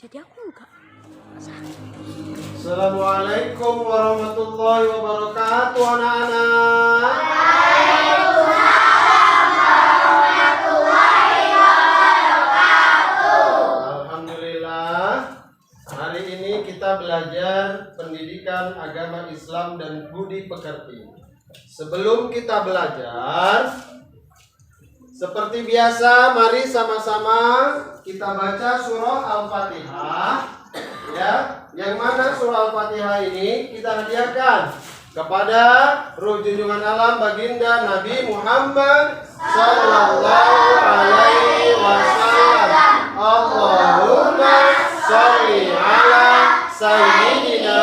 Jadi aku enggak. Assalamualaikum warahmatullahi wabarakatuh, anak-anak. Alhamdulillah, hari ini kita belajar pendidikan agama Islam dan budi pekerti. Sebelum kita belajar, seperti biasa, mari sama-sama kita baca surah Al-Fatihah. Ya, yang mana surah Al-Fatihah ini kita hadiahkan kepada Ruh Junjungan Alam Baginda Nabi Muhammad Sallallahu Alaihi Wasallam. Allahumma sholli ala Sayyidina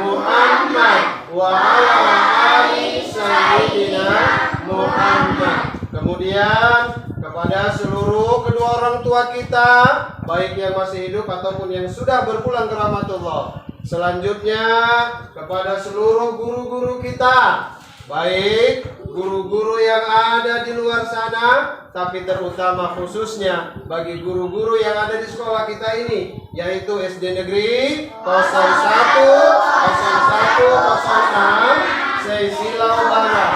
Muhammad wa ala ali Sayyidina Muhammad. Kemudian kepada seluruh kedua orang tua kita, baik yang masih hidup ataupun yang sudah berpulang ke rahmatullah. Selanjutnya kepada seluruh guru-guru kita, baik guru-guru yang ada di luar sana, tapi terutama khususnya bagi guru-guru yang ada di sekolah kita ini, yaitu SD Negeri 01, 01, 06 Seisilau Barat.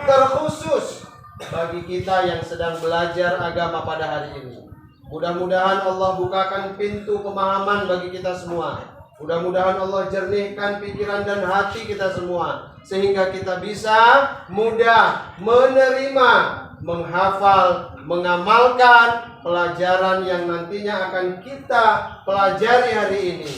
Terkhusus bagi kita yang sedang belajar agama pada hari ini. Mudah-mudahan Allah bukakan pintu pemahaman bagi kita semua. Mudah-mudahan Allah jernihkan pikiran dan hati kita semua, sehingga kita bisa mudah menerima, menghafal, mengamalkan pelajaran yang nantinya akan kita pelajari hari ini.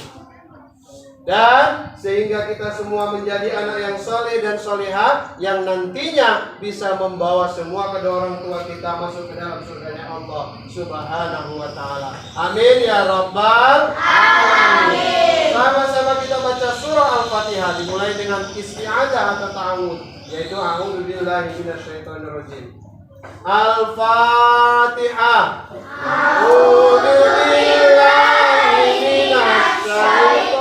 Dan sehingga kita semua menjadi anak yang soleh dan solehah, yang nantinya bisa membawa semua kedua orang tua kita masuk ke dalam surganya Allah Subhanahu wa ta'ala. Amin ya rabbal alamin. Sama-sama kita baca surah Al-Fatihah, dimulai dengan isti'adzah atau ta'awudz, yaitu a'udzu billahi minasyaitonir rajim. Al-Fatihah. A'udzu billahi minasyaitonir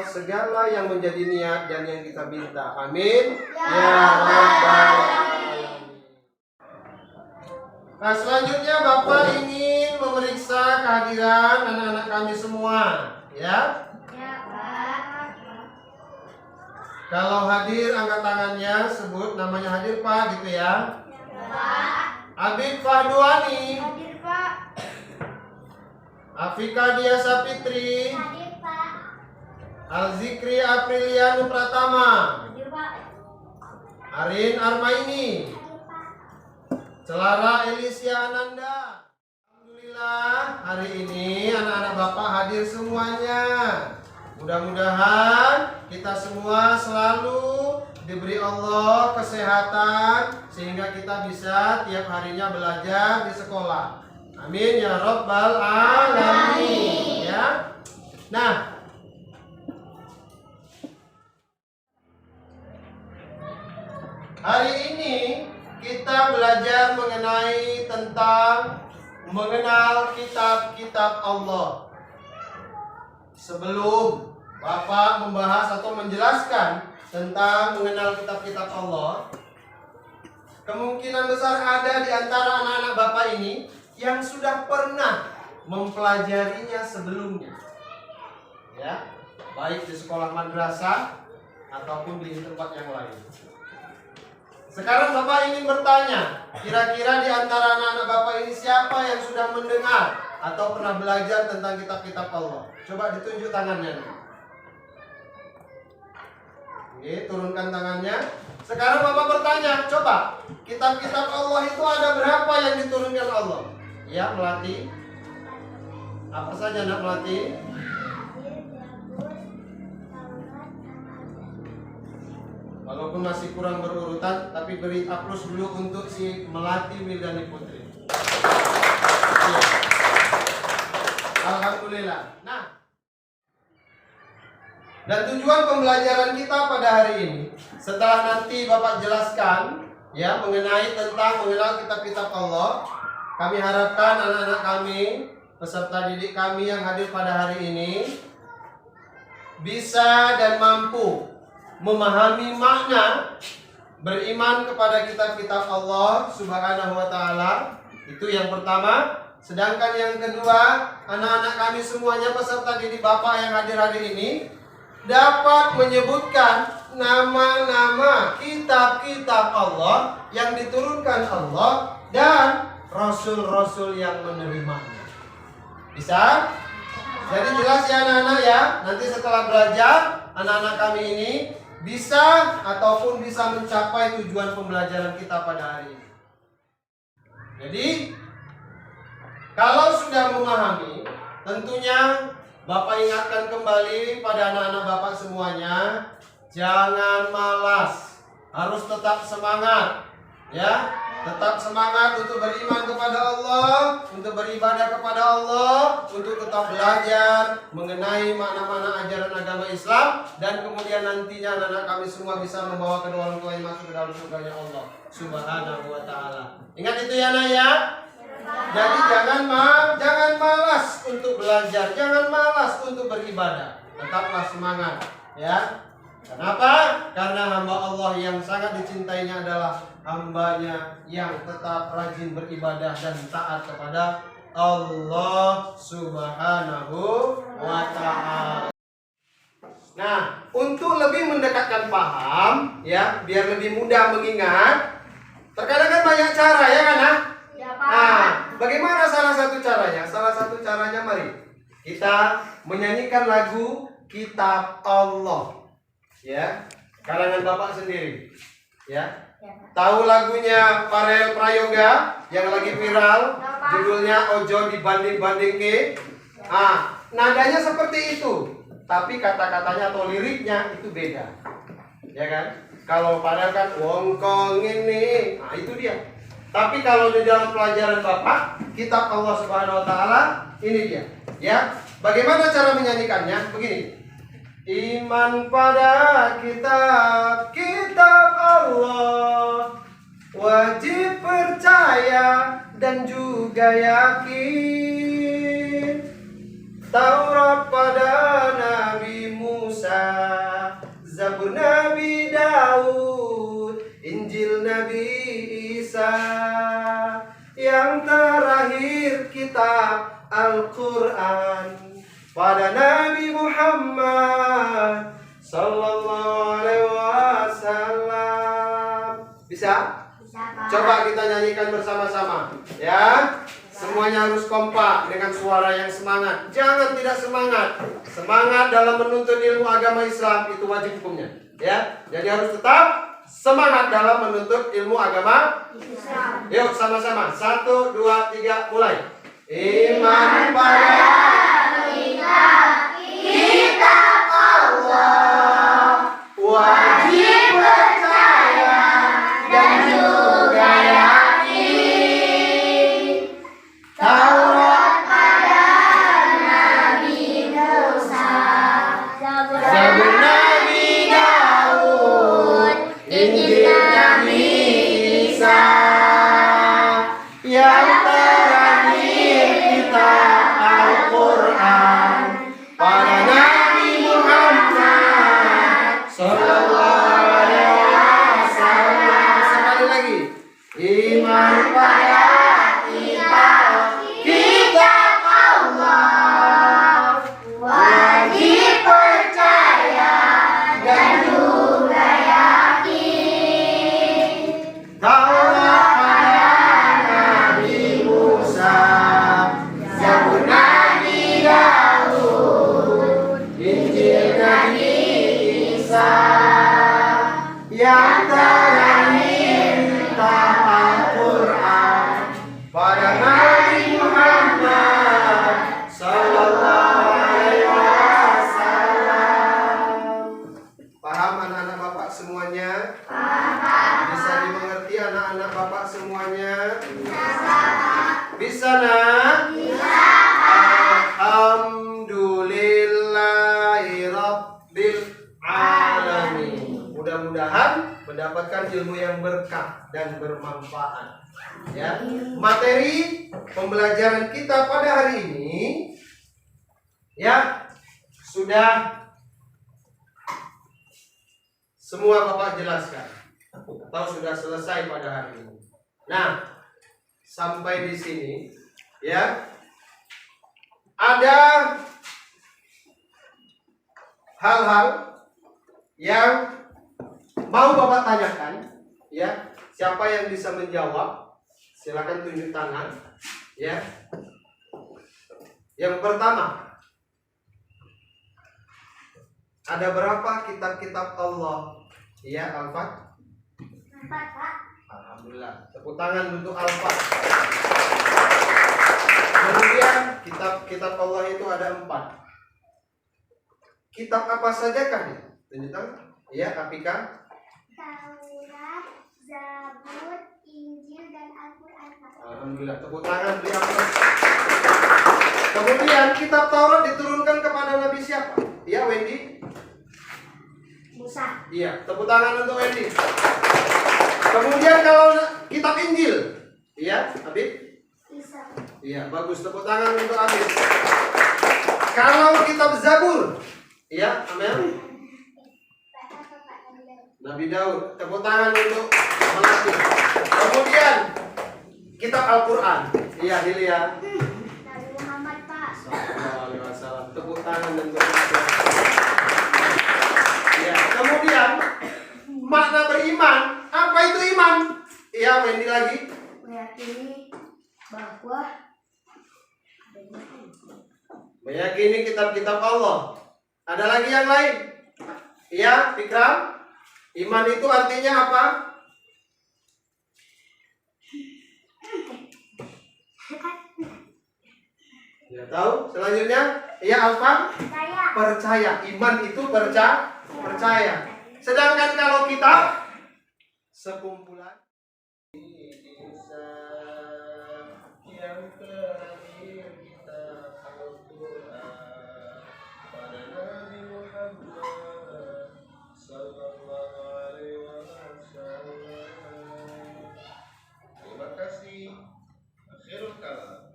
segala yang menjadi niat dan yang kita minta. Amin ya rabbal alamin. Nah, selanjutnya Bapak ingin memeriksa kehadiran anak-anak kami semua, ya? Ya, Pak. Kalau hadir angkat tangannya, sebut namanya hadir Pak, gitu ya? Ya, Pak. Abid Fahduani. Hadir Pak. Afika Dia Sapitri. Hadir Pak. Al-Zikri Aprilianu Pratama. Hadir Pak. Arin Armaini. Hadir Pak. Celara Elisya Ananda. Alhamdulillah, hari ini anak-anak Bapak hadir semuanya. Mudah-mudahan kita semua selalu diberi Allah kesehatan, sehingga kita bisa tiap harinya belajar di sekolah. Amin ya rabbal alamin. Ya. Nah, hari ini kita belajar tentang mengenal kitab-kitab Allah. Sebelum Bapak membahas atau menjelaskan tentang mengenal kitab-kitab Allah, kemungkinan besar ada di antara anak-anak Bapak ini yang sudah pernah mempelajarinya sebelumnya. Ya, baik di sekolah madrasah ataupun di tempat yang lain. Sekarang Bapak ingin bertanya, kira-kira di antara anak-anak Bapak ini siapa yang sudah mendengar atau pernah belajar tentang kitab-kitab Allah? Coba ditunjuk tangannya. Oke, turunkan tangannya. Sekarang Bapak bertanya, coba, kitab-kitab Allah itu ada berapa yang diturunkan Allah? Ya, Melati. Apa saja anak Melati? Walaupun masih kurang berurutan, tapi beri aplaus dulu untuk si Melati Wildani Putri. Ya. Alhamdulillah. Nah, dan tujuan pembelajaran kita pada hari ini, setelah nanti Bapak jelaskan ya mengenai tentang mengenal kitab-kitab Allah, kami harapkan anak-anak kami, peserta didik kami yang hadir pada hari ini bisa dan mampu memahami makna beriman kepada kitab-kitab Allah Subhanahu wa taala. Itu yang pertama. Sedangkan yang kedua, anak-anak kami semuanya peserta didik Bapak yang hadir hari ini dapat menyebutkan nama-nama kitab-kitab Allah yang diturunkan Allah dan rasul-rasul yang menerimanya. Bisa? Jadi jelas ya anak-anak ya. Nanti setelah belajar, anak-anak kami ini bisa ataupun bisa mencapai tujuan pembelajaran kita pada hari ini. Jadi kalau sudah memahami, tentunya Bapak ingatkan kembali pada anak-anak Bapak semuanya, jangan malas, harus tetap semangat, ya, tetap semangat untuk beriman kepada Allah, untuk beribadah kepada Allah, untuk tetap belajar mengenai makna-makna ajaran agama Islam, dan kemudian nantinya anak-anak kami semua bisa membawa kedua orang tuanya masuk ke dalam surganya Allah Subhanahu wa taala. Ingat itu ya nak ya. Jadi jangan malas untuk belajar, jangan malas untuk beribadah. Tetaplah semangat, ya. Kenapa? Karena hamba Allah yang sangat dicintainya adalah hambanya yang tetap rajin beribadah dan taat kepada Allah Subhanahu wa ta'ala. Nah, untuk lebih mendekatkan paham, ya, biar lebih mudah mengingat, terkadang kan banyak cara, ya kan? Nah, bagaimana salah satu caranya? Salah satu caranya mari kita menyanyikan lagu Kitab Allah. Ya, karangan Bapak sendiri. Ya. Tahu lagunya Farel Prayoga yang lagi viral, judulnya Ojo dibanding-bandingke. Nadanya seperti itu, tapi kata-katanya atau liriknya itu beda. Ya kan? Kalau Farel kan wongkong ini, itu dia. Tapi kalau di dalam pelajaran Bapak, kitab Allah Subhanahu wa taala, ini dia. Ya. Bagaimana cara menyanyikannya? Begini. Iman pada kitab Allah, wajib percaya dan juga yakin. Taurat pada Nabi Musa, Zabur Nabi Daud, Injil Nabi Isa, yang terakhir kitab Al-Quran pada Nabi Muhammad Sallallahu Alaihi Wasallam. Bisa? Coba kita nyanyikan bersama-sama, ya. Semuanya harus kompak dengan suara yang semangat. Jangan tidak semangat. Semangat dalam menuntut ilmu agama Islam itu wajib hukumnya, ya. Jadi harus tetap semangat dalam menuntut ilmu agama Islam. Yuk sama-sama. 1, 2, 3, mulai. Iman pada kitab Allah, wajib percaya dan juga yakin. Taurat pada Nabi Musa, Zabur Nabi Daud, Injil Nabi Isa, yang terakhir kitab Al-Quran ilmu yang berkah dan bermanfaat. Ya, materi pembelajaran kita pada hari ini ya sudah semua Bapak jelaskan atau sudah selesai pada hari ini. Nah, sampai di sini ya ada hal-hal yang mau Bapak tanyakan ya. Siapa yang bisa menjawab? Silakan tunjuk tangan ya. Yang pertama, ada berapa kitab-kitab Allah? Ya, Al-Fat? 4, Pak. Alhamdulillah. Tepuk tangan untuk Al-Fat. Kemudian kitab-kitab Allah itu ada 4. Kitab apa sajakah dia? Tunjuk tangan. Ya, Apika? Taurat, Zabur, Injil, dan Al-Quran, Pak. Alhamdulillah. Tepuk tangan beri aplaus. Kemudian kitab Taurat diturunkan kepada Nabi siapa? Ya, Wendy? Musa. Iya, tepuk tangan untuk Wendy. Kemudian kalau kitab Injil, iya, Habib? Isa. Iya, bagus. Tepuk tangan untuk Habib. Kalau kitab Zabur, iya, Amel? Nabi Daud. Tepuk tangan untuk Melati. Kemudian kitab Al-Quran, iya, Hilya. Nabi Muhammad, Pak. Sallallahu alaihi wasallam. Tepuk tangan untuk Melati. Ya, kemudian makna beriman. Apa itu iman? Iya, Wendy lagi. Meyakini bahwa Meyakini kitab-kitab Allah. Ada lagi yang lain? Iya, Fikram. Iman itu artinya apa? Ya tahu. Selanjutnya, iya Alfa. saya. Percaya. Iman itu percaya. Sedangkan kalau kita sekumpulan yang terakhir kita Al-Quran pada Nabi Muhammad sallallahu alaihi wasallam. Terima kasih. Akhirul kalam.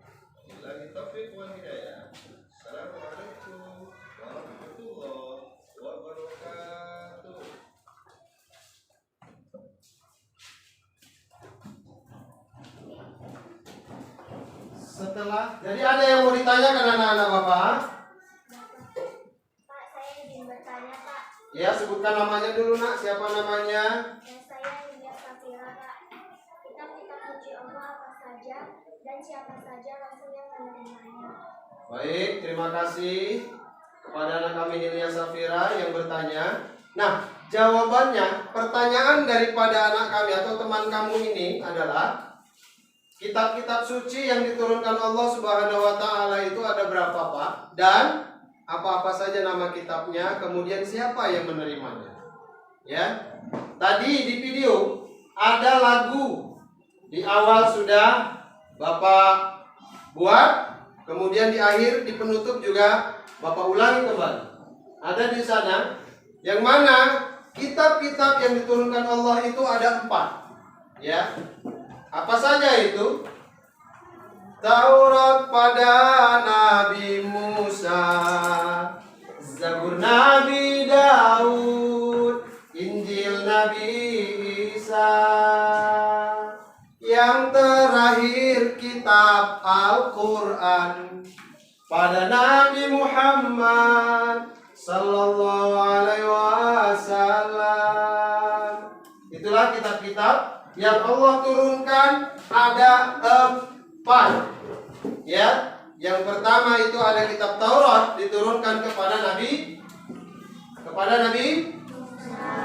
Billahi taufiq wal hidayah. Assalamualaikum warahmatullahi wabarakatuh. Jadi ada yang mau ditanyakan anak-anak Bapak? Pak, saya ingin bertanya, Pak. Ya, sebutkan namanya dulu nak. Siapa namanya? Saya Yulia Safira, Pak. Kitab-kitab suci Allah apa saja dan siapa saja Rasul yang menerimanya? Baik, terima kasih kepada anak kami Hilya Safira yang bertanya. Nah, jawabannya, pertanyaan daripada anak kami atau teman kamu ini adalah kitab-kitab suci yang diturunkan Allah Subhanahu wa taala itu ada berapa, Pak? Dan apa-apa saja nama kitabnya, kemudian siapa yang menerimanya? Ya. Tadi di video ada lagu. Di awal sudah Bapak buat, kemudian di akhir di penutup juga Bapak ulangi kembali. Ada di sana yang mana kitab-kitab yang diturunkan Allah itu ada 4. Ya. Apa saja itu? Taurat pada Nabi Musa, Zabur Nabi Daud, Injil Nabi Isa, yang terakhir kitab Al-Quran pada Nabi Muhammad sallallahu alaihi wasallam. Itulah kitab-kitab yang Allah turunkan ada 4. Ya, yang pertama itu ada kitab Taurat diturunkan kepada Nabi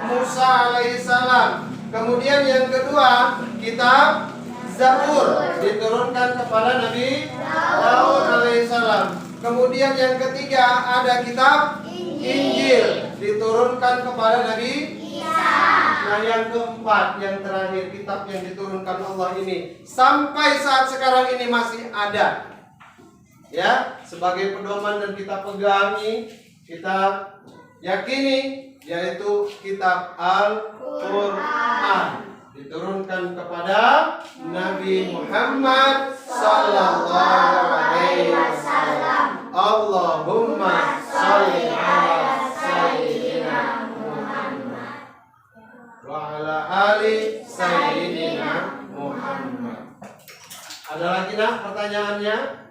Musa alaihissalam. Kemudian yang kedua kitab Zabur diturunkan kepada Nabi Daud alaihissalam. Kemudian yang ketiga ada kitab Injil diturunkan kepada Nabi Isa. Nah, yang keempat, yang terakhir kitab yang diturunkan Allah ini sampai saat sekarang ini masih ada. Ya, sebagai pedoman dan kita pegangi, kita yakini, yaitu kitab Al-Quran. diturunkan kepada Nabi Muhammad sallallahu alaihi wasallam. Allahumma shalli ala sayyidina Muhammad wa ala ali sayyidina Muhammad. Ada lagi nak pertanyaannya?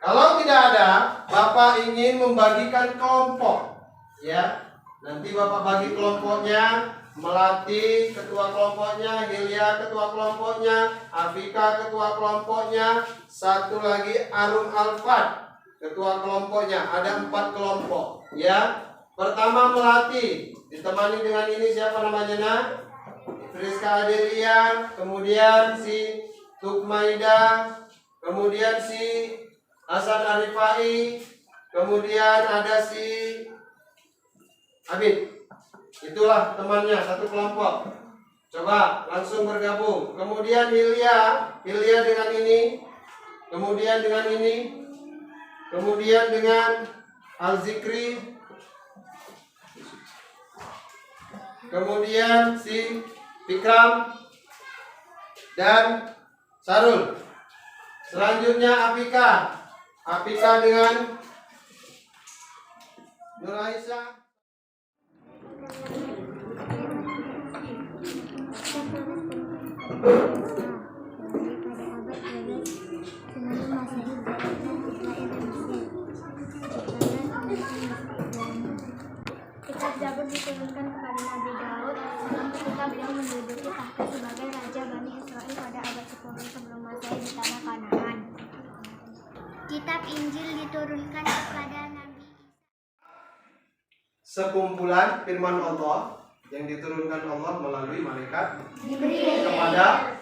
Kalau tidak ada, Bapak ingin membagikan kelompok, ya. Nanti Bapak bagi kelompoknya, Melati ketua kelompoknya, Hilya ketua kelompoknya, Afika ketua kelompoknya, satu lagi Arum Alfat ketua kelompoknya. Ada 4 kelompok, ya. Pertama Melati, ditemani dengan ini siapa namanya nak? Friska Adelia, kemudian si Tukmaida, kemudian si Hasan Arifai, kemudian ada si Abid. Itulah temannya, satu kelompok. Coba langsung bergabung. Kemudian Hilya dengan ini, kemudian dengan ini, kemudian dengan Al-Zikri, kemudian si Fikram dan Sarul. Selanjutnya Afika dengan Nur Aisyah. Kitab Zabur diturunkan kepada Nabi Daud ketika beliau menduduki tahta sebagai raja Bani Israel pada abad 10 sebelum Masehi di tanah Kanaan. Kitab Injil diturunkan kepada Nabi Sekumpulan firman Allah yang diturunkan Allah melalui malaikat kepada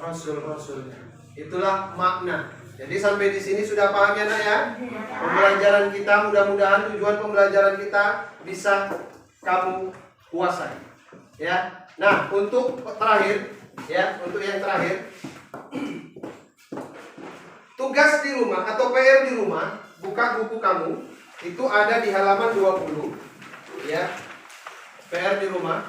rasul-rasulnya. Itulah makna. Jadi sampai di sini sudah paham ya nak ya? Pembelajaran kita, mudah-mudahan tujuan pembelajaran kita bisa kamu kuasai. Ya. Nah, untuk terakhir, ya, untuk yang terakhir, tugas di rumah atau PR di rumah, buka buku kamu, itu ada di halaman 20. Ya. PR di rumah.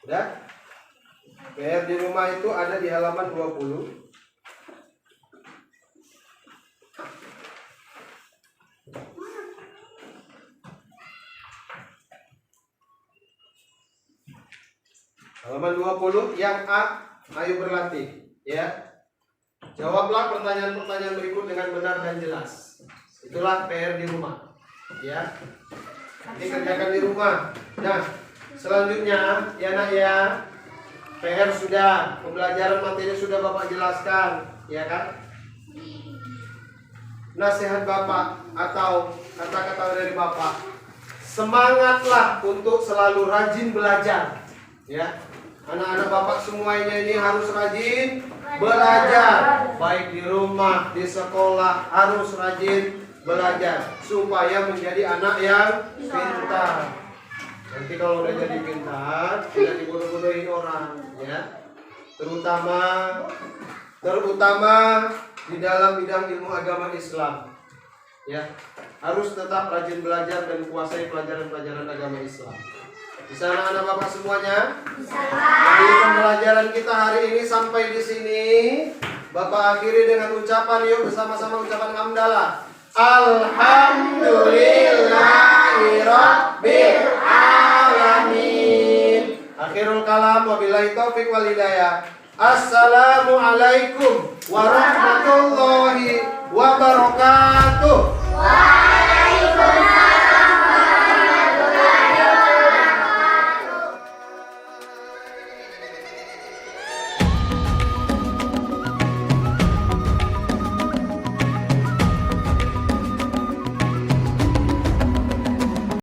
Udah? PR di rumah itu ada di halaman 20. Halaman 20 yang A, ayo berlatih, ya. Jawablah pertanyaan-pertanyaan berikut dengan benar dan jelas. Itulah PR di rumah, ya. Ini kerjakan di rumah. Nah, selanjutnya ya nak ya, PR sudah, pembelajaran materi sudah Bapak jelaskan, ya kan? Nasihat Bapak atau kata-kata dari Bapak, semangatlah untuk selalu rajin belajar, ya. Anak-anak Bapak semuanya ini harus rajin belajar, baik di rumah, di sekolah harus rajin belajar supaya menjadi anak yang pintar. Nanti kalau udah jadi pintar, tidak dibodoh-bodohin orang, ya. Terutama di dalam bidang ilmu agama Islam, ya. Harus tetap rajin belajar dan kuasai pelajaran-pelajaran agama Islam. Bisa anak-anak Bapak semuanya? Bisa. Jadi pembelajaran kita hari ini sampai di sini. Bapak akhiri dengan ucapan, yuk bersama-sama ucapan hamdalah. Alhamdulillahirabbil alamin. Akhirul kalam, wabillahi taufiq wal hidayah. Assalamualaikum warahmatullahi wabarakatuh.